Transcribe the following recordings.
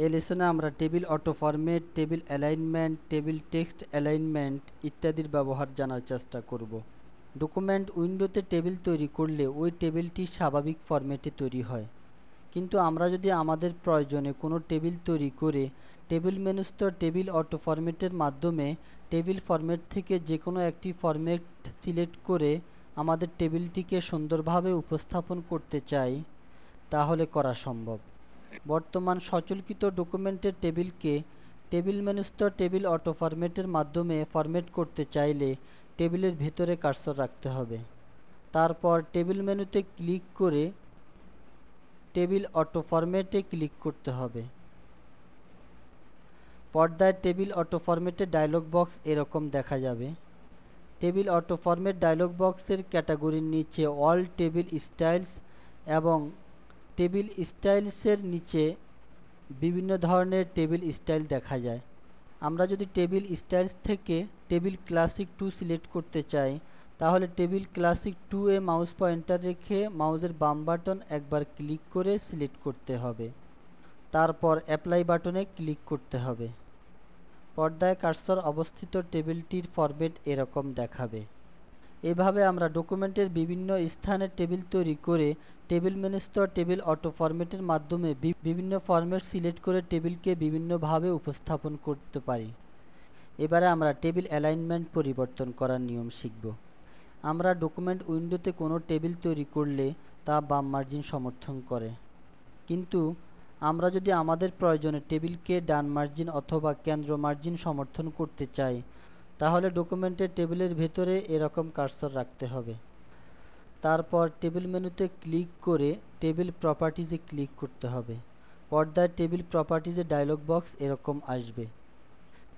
এই লেসনে আমরা table auto format, table alignment, table text alignment ইত্যাদির ব্যবহার জানার চেষ্টা করব। ডকুমেন্ট উইন্ডোতে টেবিল তৈরি করলে ওই টেবিলটি স্বাভাবিক ফরম্যাটে তৈরি হয়, কিন্তু আমরা যদি আমাদের প্রয়োজনে কোনো টেবিল তৈরি করে টেবিল মেনুস্থ টেবিল অটো ফরম্যাটের মাধ্যমে টেবিল ফরম্যাট থেকে যে কোনো একটি ফরম্যাট সিলেক্ট করে আমাদের টেবিলটিকে সুন্দরভাবে উপস্থাপন করতে চাই, তাহলে করা সম্ভব। বর্তমান সচলকৃত ডকুমেন্টের টেবিলকে টেবিল মেনুস্থ টেবিল অটো ফরম্যাটের মাধ্যমে ফরম্যাট করতে চাইলে টেবিলের ভিতরে কার্সর রাখতে হবে। তারপর টেবিল মেনুতে ক্লিক করে টেবিল অটো ফরম্যাটে ক্লিক করতে হবে। পর্দায় টেবিল অটো ফরম্যাটের ডায়লগ বক্স এরকম দেখা যাবে। টেবিল অটো ফরম্যাট ডায়লগ বক্সের ক্যাটাগরির নিচে অল টেবিল স্টাইলস এবং টেবিল স্টাইলসের নিচে বিভিন্ন ধরনের টেবিল স্টাইল দেখা যায়। আমরা যদি টেবিল স্টাইলস থেকে টেবিল ক্লাসিক 2 সিলেক্ট করতে চাই, তাহলে টেবিল ক্লাসিক 2 এ মাউস পয়েন্টার রেখে মাউসের বাম বাটন একবার ক্লিক করে সিলেক্ট করতে হবে। তারপর অ্যাপ্লাই বাটনে ক্লিক করতে হবে। পর্দায় কার্সর অবস্থিত টেবিলটির ফরম্যাট এরকম দেখাবে। এভাবে আমরা ডকুমেন্টের বিভিন্ন স্থানে টেবিল তৈরি করে টেবিল মেনুস্থ টেবিল অটো ফরম্যাটের মাধ্যমে বিভিন্ন ফরম্যাট সিলেক্ট করে টেবিলকে বিভিন্নভাবে উপস্থাপন করতে পারি। এবারে আমরা টেবিল অ্যালাইনমেন্ট পরিবর্তন করার নিয়ম শিখব। আমরা ডকুমেন্ট উইন্ডোতে কোনো টেবিল তৈরি করলে তা বাম মার্জিন সমর্থন করে, কিন্তু আমরা যদি আমাদের প্রয়োজনে টেবিলকে ডান মার্জিন অথবা কেন্দ্র মার্জিন সমর্থন করতে চাই, তাহলে ডকুমেন্টের টেবিলের ভেতরে এরকম কার্সর রাখতে হবে। তারপর টেবিল মেনুতে ক্লিক করে টেবিল প্রপার্টিজে ক্লিক করতে হবে। পর্দায় টেবিল প্রপার্টিজের ডায়লগ বক্স এরকম আসবে।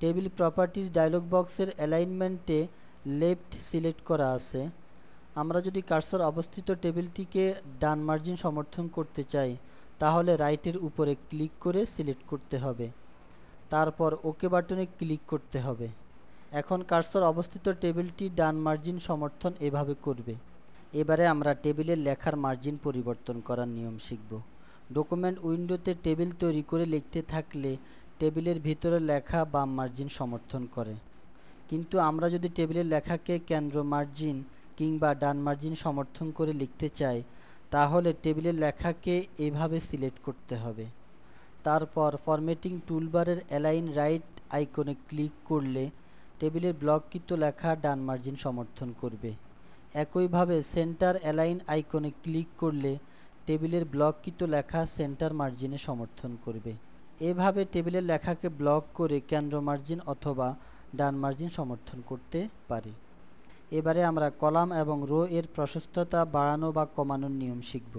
টেবিল প্রপার্টিজ ডায়লগ বক্সের অ্যালাইনমেন্টে লেফট সিলেক্ট করা আছে। আমরা যদি কার্সর অবস্থিত টেবিলটিকে ডান মার্জিন সমর্থন করতে চাই, তাহলে রাইটের উপরে ক্লিক করে সিলেক্ট করতে হবে। তারপর ওকে বাটনে ক্লিক করতে হবে। এখন কার্সর অবস্থিত টেবিলটি ডান মার্জিন সমর্থন এভাবে করবে। এবারে আমরা টেবিলের লেখার মার্জিন পরিবর্তন করার নিয়ম শিখব। ডকুমেন্ট উইন্ডোতে টেবিল তৈরি করে লিখতে থাকলে টেবিলের ভিতরে লেখা বাম মার্জিন সমর্থন করে, কিন্তু আমরা যদি টেবিলের লেখাকে কেন্দ্র মার্জিন কিংবা ডান মার্জিন সমর্থন করে লিখতে চাই, তাহলে টেবিলের লেখাকে এভাবে সিলেক্ট করতে হবে। তারপর ফরম্যাটিং টুলবারের অ্যালাইন রাইট আইকনে ক্লিক করলে টেবিলের ব্লককৃত লেখা ডান মার্জিন সমর্থন করবে। একইভাবে সেন্টার অ্যালাইন আইকনে ক্লিক করলে টেবিলের ব্লককৃত লেখা সেন্টার মার্জিনে সমর্থন করবে। এভাবে টেবিলের লেখাকে ব্লক করে কেন্দ্র মার্জিন অথবা ডান মার্জিন সমর্থন করতে পারি। এবারে আমরা কলাম এবং রো এর প্রশস্ততা বাড়ানো বা কমানোর নিয়ম শিখব।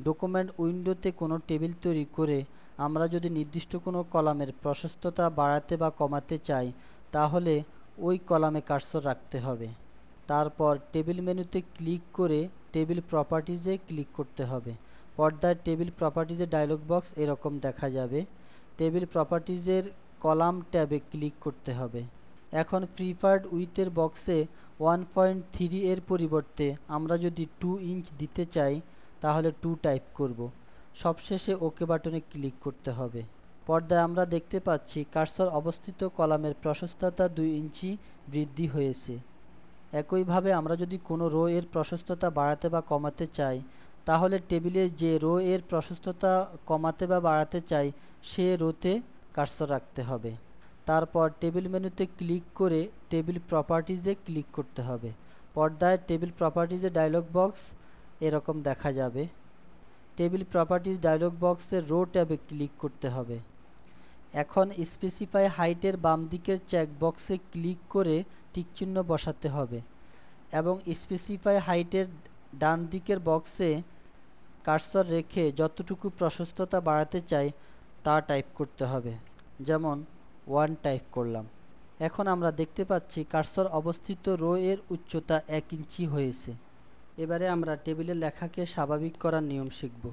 ডকুমেন্ট উইন্ডোতে কোনো টেবিল তৈরি করে আমরা যদি নির্দিষ্ট কোনো কলামের প্রশস্ততা বাড়াতে বা কমাতে চাই, তাহলে ওই কলামে কার্সর রাখতে হবে। তারপর টেবিল মেনুতে ক্লিক করে টেবিল প্রপার্টিজে ক্লিক করতে হবে। পর্দায় টেবিল প্রপার্টিজের ডায়লগ বক্স এরকম দেখা যাবে। টেবিল প্রপার্টিজের কলাম ট্যাবে ক্লিক করতে হবে। এখন প্রিফার্ড উইথের বক্সে 1.3 এর পরিবর্তে আমরা যদি 2 ইঞ্চ দিতে চাই, তাহলে 2 টাইপ করব। সবশেষে ওকে বাটনে ক্লিক করতে হবে। পর্দায় আমরা দেখতে পাচ্ছি কার্সর অবস্থিত কলামের প্রশস্ততা 2 ইঞ্চি বৃদ্ধি হয়েছে। একইভাবে আমরা যদি কোনো রো এর প্রশস্ততা বাড়াতে বা কমাতে চাই, তাহলে টেবিলে যে রো এর প্রশস্ততা কমাতে বা বাড়াতে চাই সে রোতে কার্সর রাখতে হবে। তারপর টেবিল মেনুতে ক্লিক করে টেবিল প্রপার্টিজে ক্লিক করতে হবে। পর্দায় টেবিল প্রপার্টিজের ডায়লগ বক্স এরকম দেখা যাবে। টেবিল প্রপার্টিজ ডায়লগ বক্সের রো ট্যাবে ক্লিক করতে হবে। এখন স্পেসিফাই হাইটের বাম দিকের চেক বক্সে ক্লিক করে টিকচিহ্ন বসাতে হবে এবং স্পেসিফাই হাইটের ডান দিকের বক্সে কার্সর রেখে যতটুকু প্রশস্ততা বাড়াতে চাই তা টাইপ করতে হবে। যেমন 1 টাইপ করলাম। এখন আমরা দেখতে পাচ্ছি কার্সর অবস্থিত রো এর উচ্চতা 1 ইঞ্চি হয়েছে। এবারে আমরা টেবিলের লেখাকে স্বাভাবিক করার নিয়ম শিখব।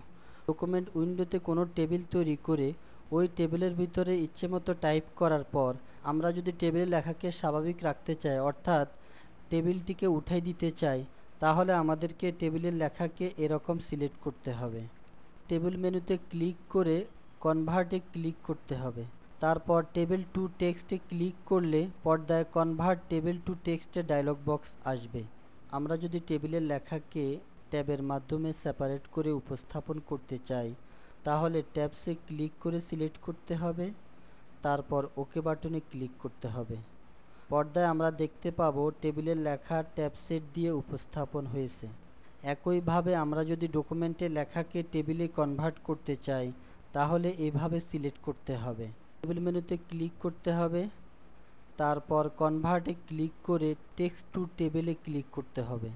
ডকুমেন্ট উইন্ডোতে কোনো টেবিল তৈরি করে ওই টেবিলের ভিতরে ইচ্ছেমতো টাইপ করার পর আমরা যদি টেবিলের লেখাকে স্বাভাবিক রাখতে চাই, অর্থাৎ টেবিলটিকে উঠাই দিতে চাই, তাহলে আমাদেরকে টেবিলের লেখাকে এরকম সিলেক্ট করতে হবে। টেবিল মেনুতে ক্লিক করে কনভার্টে ক্লিক করতে হবে। তারপর টেবিল টু টেক্সটে ক্লিক করলে পর্দায় কনভার্ট টেবিল টু টেক্সটে ডায়লগ বক্স আসবে। আমরা যদি টেবিলের লেখাকে ট্যাবের মাধ্যমে সেপারেট করে উপস্থাপন করতে চাই তাহলে ট্যাবসে ক্লিক করে সিলেক্ট করতে হবে, তারপর ওকে বাটনে ক্লিক করতে হবে। পর্দায় আমরা দেখতে পাবো টেবিলের লেখা ট্যাবসেট দিয়ে উপস্থাপন হয়েছে। একইভাবে আমরা যদি ডকুমেন্টে লেখাকে টেবিলে কনভার্ট করতে চাই তাহলে এভাবে সিলেক্ট করতে হবে। টেবিল মেনুতে ক্লিক করতে হবে, তারপর কনভার্টে ক্লিক করে টেক্সট টু টেবিলে ক্লিক করতে হবে।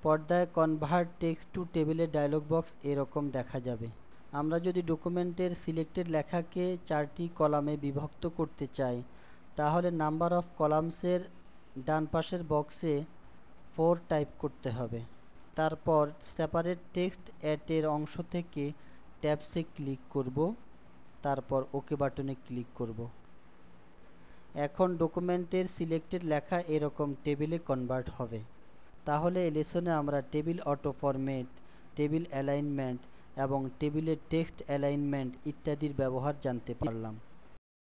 পর্দায় কনভার্ট টেক্সট টু টেবিলের ডায়লগ বক্স এরকম দেখা যাবে। আমরা যদি ডকুমেন্টের সিলেক্টেড লেখাকে 4টি কলামে বিভক্ত করতে চাই তাহলে নাম্বার অফ কলামসের ডান পাশের বক্সে 4 টাইপ করতে হবে। তারপর সেপারেট টেক্সট এর অংশ থেকে ট্যাবসে ক্লিক করব, তারপর ওকে বাটনে ক্লিক করব। এখন ডকুমেন্টের সিলেক্টেড লেখা এরকম টেবিলে কনভার্ট হবে। তাহলে এই লেসনে আমরা table auto format, table alignment এবং টেবিলের টেক্সট অ্যালাইনমেন্ট ইত্যাদির ব্যবহার জানতে পারলাম।